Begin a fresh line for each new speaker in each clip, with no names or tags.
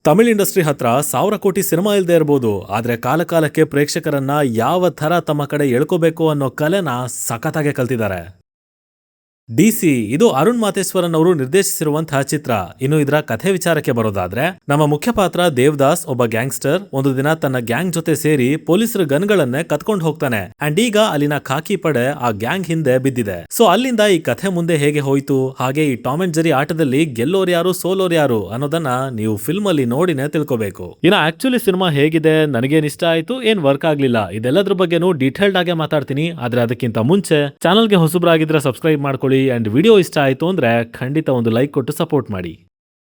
Tamil industry ಹತ್ರ 1,000 ಕೋಟಿ cinema ಇಲ್ಲದೆ ಇರಬಹುದು, ಆದ್ರೆ ಕಾಲಕಾಲಕ್ಕೆ ಪ್ರೇಕ್ಷಕರನ್ನ ಯಾವ ತರ ತಮ್ಮ ಕಡೆ ಎಳ್ಕೋಬೇಕು ಅನ್ನೋ ಕಲೆನ ಸಖತ್ತಾಗೆ ಕಲ್ತಿದ್ದಾರೆ. ಡಿಸಿ ಇದು ಅರುಣ್ ಮಾತೇಶ್ವರನ್ ಅವರು ನಿರ್ದೇಶಿಸಿರುವಂತಹ ಚಿತ್ರ. ಇನ್ನು ಇದರ ಕಥೆ ವಿಚಾರಕ್ಕೆ ಬರೋದಾದ್ರೆ, ನಮ್ಮ ಮುಖ್ಯ ಪಾತ್ರ ದೇವದಾಸ್ ಒಬ್ಬ ಗ್ಯಾಂಗ್ಸ್ಟರ್ ಒಂದು ದಿನ ತನ್ನ ಗ್ಯಾಂಗ್ ಜೊತೆ ಸೇರಿ ಪೊಲೀಸರ ಗನ್ಗಳನ್ನೇ ಕತ್ಕೊಂಡು ಹೋಗ್ತಾನೆ. ಅಂಡ್ ಈಗ ಅಲ್ಲಿನ ಖಾಕಿ ಪಡೆ ಆ ಗ್ಯಾಂಗ್ ಹಿಂದೆ ಬಿದ್ದಿದೆ. ಸೊ ಅಲ್ಲಿಂದ ಈ ಕಥೆ ಮುಂದೆ ಹೇಗೆ ಹೋಯ್ತು, ಹಾಗೆ ಈ ಟಾಮ್ ಅಂಡ್ ಜೆರಿ ಆಟದಲ್ಲಿ ಗೆಲ್ಲೋರ್ ಯಾರು ಸೋಲೋರ್ ಯಾರು ಅನ್ನೋದನ್ನ ನೀವು ಫಿಲ್ಮ್ ಅಲ್ಲಿ ನೋಡಿನೇ ತಿಳ್ಕೋಬೇಕು. ಇನ್ನು ಆಕ್ಚುಲಿ ಸಿನಿಮಾ ಹೇಗಿದೆ, ನನಗೇನ್ ಇಷ್ಟ ಆಯ್ತು, ಏನ್ ವರ್ಕ್ ಆಗ್ಲಿಲ್ಲ, ಇದೆಲ್ಲದ್ರ ಬಗ್ಗೆನೂ ಡೀಟೇಲ್ಡ್ ಆಗಿ ಮಾತಾಡ್ತೀನಿ. ಆದ್ರೆ ಅದಕ್ಕಿಂತ ಮುಂಚೆ ಚಾನಲ್ಗೆ ಹೊಸಬ್ರಾಗಿದ್ರೆ ಸಬ್ಸ್ಕ್ರೈಬ್ ಮಾಡ್ಕೊಳ್ಳಿ. ಅಂಡ್ ವಿಡಿಯೋ ಇಷ್ಟ ಆಯ್ತು ಅಂದ್ರೆ ಖಂಡಿತ ಒಂದು ಲೈಕ್ ಕೊಟ್ಟು ಸಪೋರ್ಟ್ ಮಾಡಿ.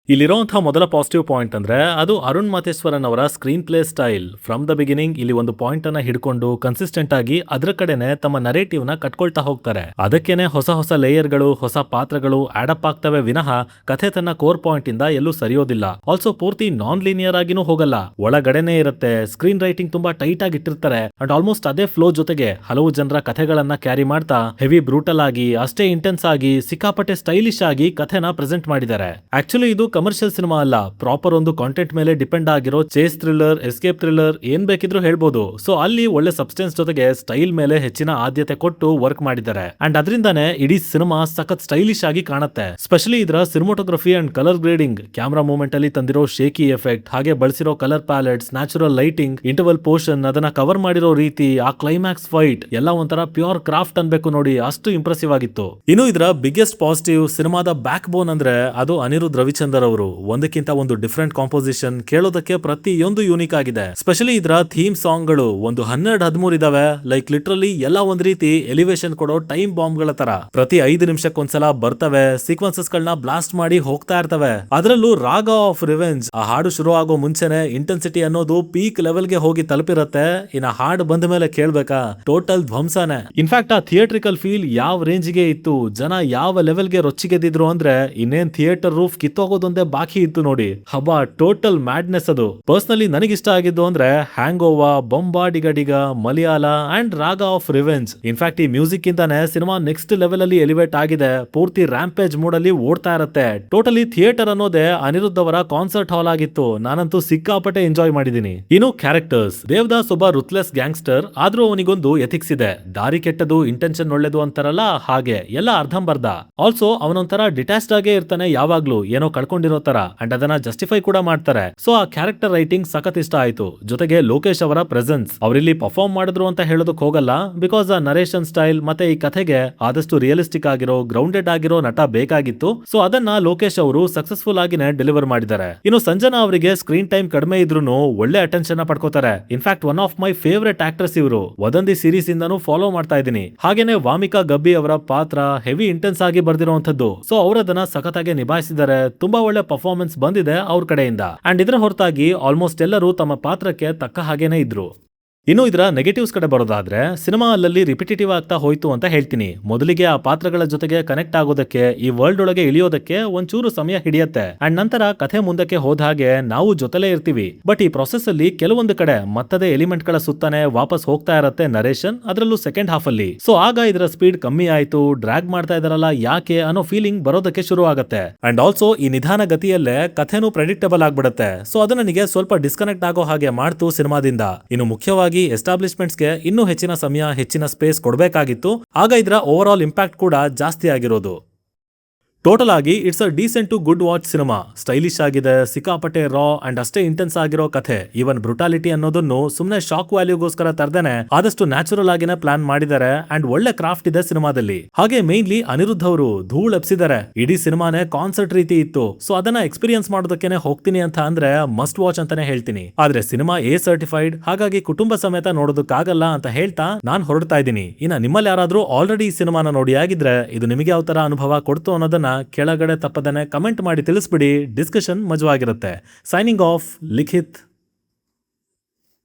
ಇಲ್ಲಿರುವಂತಹ ಮೊದಲ ಪಾಸಿಟಿವ್ ಪಾಯಿಂಟ್ ಅಂದ್ರೆ ಅದು ಅರುಣ್ ಮಾತೇಶ್ವರನ್ ಅವರ screen play style. From the beginning ಇಲ್ಲಿ ಒಂದು ಪಾಯಿಂಟ್ ಅನ್ನ ಹಿಡ್ಕೊಂಡು ಕನ್ಸಿಸ್ಟೆಂಟ್ ಆಗಿ ಅದರ ಕಡೆನೆ ತಮ್ಮ ನರೇಟಿವ್ ನ ಕಟ್ಕೊಳ್ತಾ ಹೋಗ್ತಾರೆ. ಅದಕ್ಕೇನೆ ಹೊಸ ಹೊಸ ಲೇಯರ್ಗಳು, ಹೊಸ ಪಾತ್ರಗಳು ಆಡಪ್ ಆಗ್ತವೆ ವಿನಃ ಕಥೆ ತನ್ನ ಕೋರ್ ಪಾಯಿಂಟ್ ಇಂದ ಎಲ್ಲೂ ಸರಿಯೋದಿಲ್ಲ. ಆಲ್ಸೋ ಪೂರ್ತಿ ನಾನ್ ಲೀನಿಯರ್ ಆಗಿನೂ ಹೋಗಲ್ಲ, ಒಳಗಡೆನೆ ಇರುತ್ತೆ. ಸ್ಕ್ರೀನ್ ರೈಟಿಂಗ್ ತುಂಬಾ ಟೈಟ್ ಆಗಿ ಇಟ್ಟಿರ್ತಾರೆ. ಅಂಡ್ ಆಲ್ಮೋಸ್ಟ್ ಅದೇ ಫ್ಲೋ ಜೊತೆಗೆ ಹಲವು ಜನರ ಕಥೆಗಳನ್ನ ಕ್ಯಾರಿ ಮಾಡ್ತಾ ಹೆವಿ ಬ್ರೂಟಲ್ ಆಗಿ, ಅಷ್ಟೇ ಇಂಟೆನ್ಸ್ ಆಗಿ, ಸಿಕ್ಕಾಪಟ್ಟೆ ಸ್ಟೈಲಿಶ್ ಆಗಿ ಕಥೆನ ಪ್ರೆಸೆಂಟ್ ಮಾಡಿದ್ದಾರೆ. ಆಕ್ಚುಲಿ ಇದು ಕಮರ್ಷಿಯಲ್ ಸಿನಿಮಾ ಅಲ್ಲ, ಪ್ರಾಪರ್ ಒಂದು ಕಾಂಟೆಂಟ್ ಮೇಲೆ ಡಿಪೆಂಡ್ ಆಗಿರೋ ಚೇಸ್ ಥ್ರಿಲ್ಲರ್, ಎಸ್ಕೇಪ್ ಥ್ರಿಲ್ಲರ್ ಏನ್ ಬೇಕಿದ್ರು ಹೇಳ್ಬೋದು. ಸೊ ಅಲ್ಲಿ ಒಳ್ಳೆ ಸಬ್ಸ್ಟೆನ್ಸ್ ಜೊತೆಗೆ ಸ್ಟೈಲ್ ಮೇಲೆ ಹೆಚ್ಚಿನ ಆದ್ಯತೆ ಕೊಟ್ಟು ವರ್ಕ್ ಮಾಡಿದ್ದಾರೆ. ಅಂಡ್ ಅದರಿಂದಾನೆ ಇಡೀ ಸಿನಿಮಾ ಸಖತ್ ಸ್ಟೈಲಿಶ್ ಆಗಿ ಕಾಣುತ್ತೆ. ಸ್ಪೆಷಲಿ ಇದರ cinematography and colour grading, camera movement ಅಲ್ಲಿ ತಂದಿರೋ ಶೇಕಿ ಎಫೆಕ್ಟ್, ಹಾಗೆ ಬಳಸಿರೋ colour palettes, natural lighting, interval portion ಅದನ್ನ ಕವರ್ ಮಾಡಿರೋ ರೀತಿ, ಆ ಕ್ಲೈಮ್ಯಾಕ್ಸ್ ಫೈಟ್ ಎಲ್ಲ ಒಂಥರ ಪ್ಯೂರ್ ಕ್ರಾಫ್ಟ್ ಅನ್ಬೇಕು ನೋಡಿ, ಅಷ್ಟು ಇಂಪ್ರೆಸಿವ್ ಆಗಿತ್ತು. ಇನ್ನು ಇದರ ಬಿಗ್ಗೆಸ್ಟ್ ಪಾಸಿಟಿವ್, ಸಿನಿಮಾದ ಬ್ಯಾಕ್ ಬೋನ್ ಅಂದ್ರೆ ಅದು ಅನಿರುದ್ಧ್ ರವಿಚಂದರ್ ಅವರು. ಒಂದಕ್ಕಿಂತ ಒಂದು ಡಿಫರೆಂಟ್ ಕಾಂಪೋಸಿಷನ್, ಕೇಳೋದಕ್ಕೆ ಪ್ರತಿಯೊಂದು ಯೂನಿಕ್ ಆಗಿದೆ. ಸ್ಪೆಷಲಿ ಇದರ ಥೀಮ್ ಸಾಂಗ್ ಗಳು ಒಂದು 12-13 ಇದಾವೆ. ಲೈಕ್ ಲಿಟ್ರಲಿ ಎಲ್ಲ ಒಂದ್ ರೀತಿ ಎಲಿವೇಶನ್ ಕೊಡೋ ಟೈಮ್ ಬಾಂಬ್ ಗಳ ತರ ಪ್ರತಿ 5 ನಿಮಿಷಕ್ಕೊಂದ್ಸಲ ಬರ್ತವೆ. ಸೀಕ್ವೆನ್ಸಸ್ ಗಳನ್ನ ಬ್ಲಾಸ್ಟ್ ಮಾಡಿ ಹೋಗ್ತಾ ಇರ್ತವೆ. ಅದರಲ್ಲೂ ರಾಗ ಆಫ್ ರಿವೆಂಜ್ ಆ ಹಾಡು ಶುರು ಆಗೋ ಮುಂಚೆನೆ ಇಂಟೆನ್ಸಿಟಿ ಅನ್ನೋದು ಪೀಕ್ ಲೆವೆಲ್ ಗೆ ಹೋಗಿ ತಲುಪಿರುತ್ತೆ. ಇನ್ನ ಹಾಡು ಬಂದ ಮೇಲೆ ಕೇಳ್ಬೇಕಾ, ಟೋಟಲ್ ಧ್ವಂಸನೆ. ಇನ್ಫ್ಯಾಕ್ಟ್ ಆ ಥಿಯೇಟ್ರಿಕಲ್ ಫೀಲ್ ಯಾವ ರೇಂಜ್ ಗೆ ಇತ್ತು, ಜನ ಯಾವ ಲೆವೆಲ್ ಗೆ ರೊಚ್ಚಿಗೆದಿದ್ರು ಅಂದ್ರೆ ಇನ್ನೇನ್ ಥಿಯೇಟರ್ ರೂಫ್ ಕಿತ್ತೋಗೋದೊಂದೇ ಬಾಕಿ ಇತ್ತು ನೋಡಿ. ಹಬ್ಬ ಟೋಟಲ್ ಮ್ಯಾಡ್ನೆಸ್ ಅದು. ಪರ್ಸನಲಿ ನನಗಿಷ್ಟ ಆಗಿದ್ದು ಅಂದ್ರೆ ಹ್ಯಾಂಗ್ ಓವರ್, ಬೊಂಬಾ ಡಿಗ, ಮಲಯಾಳ ಅಂಡ್ ರಾಗ ಆಫ್ ರಿವೆಂಜ್. ಇನ್ಫ್ಯಾಕ್ಟ್ ಈ ಮ್ಯೂಸಿಕ್ ಇಂದಾನೆ ಸಿನಿಮಾ ನೆಕ್ಸ್ಟ್ ಲೆವೆಲ್ ಅಲ್ಲಿ ಎಲಿವೇಟ್ ಆಗಿದೆ. ಪೂರ್ತಿ ರ್ಯಾಂಪೇಜ್ ಮೂಡ್ ಅಲ್ಲಿ ಓಡ್ತಾ ಇರುತ್ತೆ. ಟೋಟಲಿ ಥಿಯೇಟರ್ ಅನ್ನೋದೇ ಅನಿರುದ್ಧ್ ಅವರ ಕಾನ್ಸರ್ಟ್ ಹಾಲ್ ಆಗಿತ್ತು. ನಾನಂತೂ ಸಿಕ್ಕಾಪಟ್ಟೆ ಎಂಜಾಯ್ ಮಾಡಿದೀನಿ. ಇನ್ನು ಕ್ಯಾರೆಕ್ಟರ್ಸ್, ದೇವದಾಸ್ ಒಬ್ಬ ರುತ್ಲೆಸ್ ಗ್ಯಾಂಗ್ಸ್ಟರ್, ಆದ್ರೂ ಅವನಿಗೊಂದು ಎಥಿಕ್ಸ್ ಇದೆ. ದಾರಿ ಕೆಟ್ಟದು ಇಂಟೆನ್ಷನ್ ಒಳ್ಳೇದು ಅಂತಾರಲ್ಲ, ಹಾಗೆ ಎಲ್ಲ ಅರ್ಧಂಬರ್ಧ. ಆಲ್ಸೋ ಅವನೊಂಥರ ಡಿಟ್ಯಾಚ್ಡ್ ಆಗೇ ಇರ್ತಾನೆ, ಯಾವಾಗ್ಲೂ ಏನೋ ಕಳ್ಕೊಂಡಿರೋ ತರ. ಅಂಡ್ ಅದನ್ನ ಜಸ್ಟಿಫೈ ಕೂಡ ಮಾಡ್ತಾರೆ. ಸೊ ಆ ಕ್ಯಾರೆಕ್ಟರ್ ರೈಟಿಂಗ್ ಸಖತ್ ಇಷ್ಟ ಆಯ್ತು. ಜೊತೆಗೆ ಲೋಕೇಶ್ ಅವರ ಪ್ರೆಸೆನ್ಸ್, ಅವರಿಲ್ಲಿ ಪರ್ಫಾರ್ಮ್ ಮಾಡಿದ್ರು ಅಂತ ಹೇಳೋದಕ್ ಹೋಗಲ್ಲ. ಬಿಕಾಸ್ ಆ ನರೇಷನ್ ಸ್ಟೈಲ್ ಮತ್ತೆ ಈ ಕಥೆಗೆ ಆದಷ್ಟು ರಿಯಲಿಸ್ಟಿಕ್ ಆಗಿರೋ, ಗ್ರೌಂಡೆಡ್ ಆಗಿರೋ ನಟ ಬೇಕಾಗಿತ್ತು. ಸೊ ಅದನ್ನ ಲೋಕೇಶ್ ಅವರು ಸಕ್ಸಸ್ಫುಲ್ ಆಗಿನೇ ಡೆಲಿವರ್ ಮಾಡಿದ್ದಾರೆ. ಇನ್ನು ಸಂಜನಾ ಅವರಿಗೆ ಸ್ಕ್ರೀನ್ ಟೈಮ್ ಕಡಿಮೆ ಇದ್ರೂ ಒಳ್ಳೆ ಅಟೆನ್ಷನ್ ಪಡ್ಕೋತಾರೆ. In fact one of my favourite actress ಇವರು. ವದಂತಿ ಸೀರೀಸ್ ಇಂದಾನು ಫಾಲೋ ಮಾಡ್ತಾ ಇದ್ದೀನಿ. ಹಾಗೇನೆ ವಾಮಿಕಾ ಗಬ್ಬಿ ಅವರ ಪಾತ್ರ ಹೆವಿ ಇಂಟೆನ್ಸ್ ಆಗಿ ಬರ್ದಿರುವಂತದ್ದು. ಸೊ ಅವರದನ್ನ ಸಖತ್ತಾಗಿ ನಿಭಾಯಿಸಿದ್ದಾರೆ. ತುಂಬಾ ಒಳ್ಳೆ ಪರ್ಫಾರ್ಮೆನ್ಸ್ ಬಂದಿದೆ ಅವ್ರ ಕಡೆಯಿಂದ. ಅಂಡ್ ಇದರ ಹೊರತಾಗಿ ಆಲ್ಮೋಸ್ಟ್ ಎಲ್ಲರೂ ತಮ್ಮ ಪಾತ್ರಕ್ಕೆ ತಕ್ಕ ಹಾಗೇನೆ ಇದ್ರು. ಇನ್ನು ಇದರ ನೆಗೆಟಿವ್ಸ್ ಕಡೆ ಬರೋದಾದ್ರೆ, ಸಿನಿಮಾ ಅಲ್ಲಲ್ಲಿ ರಿಪಿಟೇಟಿವ್ ಆಗ್ತಾ ಹೋಯ್ತು ಅಂತ ಹೇಳ್ತೀನಿ. ಮೊದಲಿಗೆ ಆ ಪಾತ್ರಗಳ ಜೊತೆಗೆ ಕನೆಕ್ಟ್ ಆಗೋದಕ್ಕೆ, ಈ ವರ್ಲ್ಡ್ ಒಳಗೆ ಇಳಿಯೋದಕ್ಕೆ ಒಂಚೂರು ಸಮಯ ಹಿಡಿಯುತ್ತೆ. ಅಂಡ್ ನಂತರ ಕಥೆ ಮುಂದಕ್ಕೆ ಹೋದ ಹಾಗೆ ನಾವು ಜೊತೆಲೇ ಇರ್ತೀವಿ. ಬಟ್ ಈ ಪ್ರೊಸೆಸ್ ಅಲ್ಲಿ ಕೆಲವೊಂದು ಕಡೆ ಮತ್ತದೇ ಎಲಿಮೆಂಟ್ ಗಳ ಸುತ್ತಾನೆ ವಾಪಸ್ ಹೋಗ್ತಾ ಇರತ್ತೆ ನರೇಷನ್, ಅದರಲ್ಲೂ ಸೆಕೆಂಡ್ ಹಾಫ್ ಅಲ್ಲಿ. ಸೊ ಆಗ ಇದರ ಸ್ಪೀಡ್ ಕಮ್ಮಿ ಆಯ್ತು, ಡ್ರ್ಯಾಗ್ ಮಾಡ್ತಾ ಇದಾರಲ್ಲ ಯಾಕೆ ಅನ್ನೋ ಫೀಲಿಂಗ್ ಬರೋದಕ್ಕೆ ಶುರು ಆಗುತ್ತೆ. ಅಂಡ್ ಆಲ್ಸೋ ಈ ನಿಧಾನ ಗತಿಯಲ್ಲೇ ಕಥೆನೂ ಪ್ರೆಡಿಕ್ಟಬಲ್ ಆಗ್ಬಿಡುತ್ತೆ. ಸೊ ಅದು ನನಗೆ ಸ್ವಲ್ಪ ಡಿಸ್ಕನೆಕ್ಟ್ ಆಗೋ ಹಾಗೆ ಮಾಡ್ತು ಸಿನಿಮಾದಿಂದ. ಇನ್ನು ಮುಖ್ಯವಾಗಿ ಎಸ್ಟಾಬ್ಲಿಷ್ಮೆಂಟ್ಸ್ಗೆ ಇನ್ನೂ ಹೆಚ್ಚಿನ ಸಮಯ, ಹೆಚ್ಚಿನ ಸ್ಪೇಸ್ ಕೊಡಬೇಕಾಗಿತ್ತು. ಆಗ ಇದರ ಓವರ್ ಆಲ್ ಇಂಪ್ಯಾಕ್ಟ್ ಕೂಡ ಜಾಸ್ತಿ ಆಗಿರೋದು. ಟೋಟಲ್ ಆಗಿ it's a decent to good watch cinema. Stylish ಆಗಿದೆ, ಸಿಕ್ಕಾಪಟ್ಟೆ ರಾ ಅಂಡ್ ಅಷ್ಟೇ ಇಂಟೆನ್ಸ್ ಆಗಿರೋ ಕಥೆ. ಈವನ್ ಬ್ರುಟಾಲಿಟಿ ಅನ್ನೋದನ್ನು ಸುಮ್ಮನೆ ಶಾಕ್ ವ್ಯಾಲ್ಯೂಗೋಸ್ಕರ ತರದೇನೆ ಆದಷ್ಟು ನ್ಯಾಚುರಲ್ ಆಗಿನೇ ಪ್ಲಾನ್ ಮಾಡಿದ್ದಾರೆ. ಅಂಡ್ ಒಳ್ಳೆ ಕ್ರಾಫ್ಟ್ ಇದೆ ಸಿನಿಮಾದಲ್ಲಿ. ಹಾಗೆ ಮೇನ್ಲಿ ಅನಿರುದ್ಧ್ ಅವರು ಧೂಳ್ ಎಪ್ಸಿದ್ದಾರೆ. ಇಡೀ ಸಿನಿಮಾನೇ ಕಾನ್ಸರ್ಟ್ ರೀತಿ ಇತ್ತು. ಸೊ ಅದನ್ನ ಎಕ್ಸ್ಪೀರಿಯನ್ಸ್ ಮಾಡೋದಕ್ಕೆ ಹೋಗ್ತೀನಿ ಅಂತ ಅಂದ್ರೆ ಮಸ್ಟ್ ವಾಚ್ ಅಂತಾನೆ ಹೇಳ್ತೀನಿ. ಆದ್ರೆ ಸಿನಿಮಾ ಎ ಸರ್ಟಿಫೈಡ್, ಹಾಗಾಗಿ ಕುಟುಂಬ ಸಮೇತ ನೋಡೋದಕ್ಕಾಗಲ್ಲ ಅಂತ ಹೇಳ್ತಾ ನಾನ್ ಹೊರಡ್ತಾ ಇದ್ದೀನಿ. ಇನ್ನ ನಿಮ್ಮಲ್ಲಿ ಯಾರಾದ್ರೂ ಆಲ್ರೆಡಿ ಈ ಸಿನಿಮಾನ ನೋಡಿ ಆಗಿದ್ರೆ ಇದು ನಿಮಗೆ ಯಾವ ತರ ಅನುಭವ ಕೊಡ್ತು ಅನ್ನೋದನ್ನ ಕೆಳಗಡೆ ತಪ್ಪದನೆ ಕಮೆಂಟ್ ಮಾಡಿ ತಿಳಿಸ್ಬಿಡಿ. ಡಿಸ್ಕಷನ್ ಮಜವಾಗಿರುತ್ತೆ. ಸೈನಿಂಗ್ ಆಫ್, ಲಿಖಿತ್.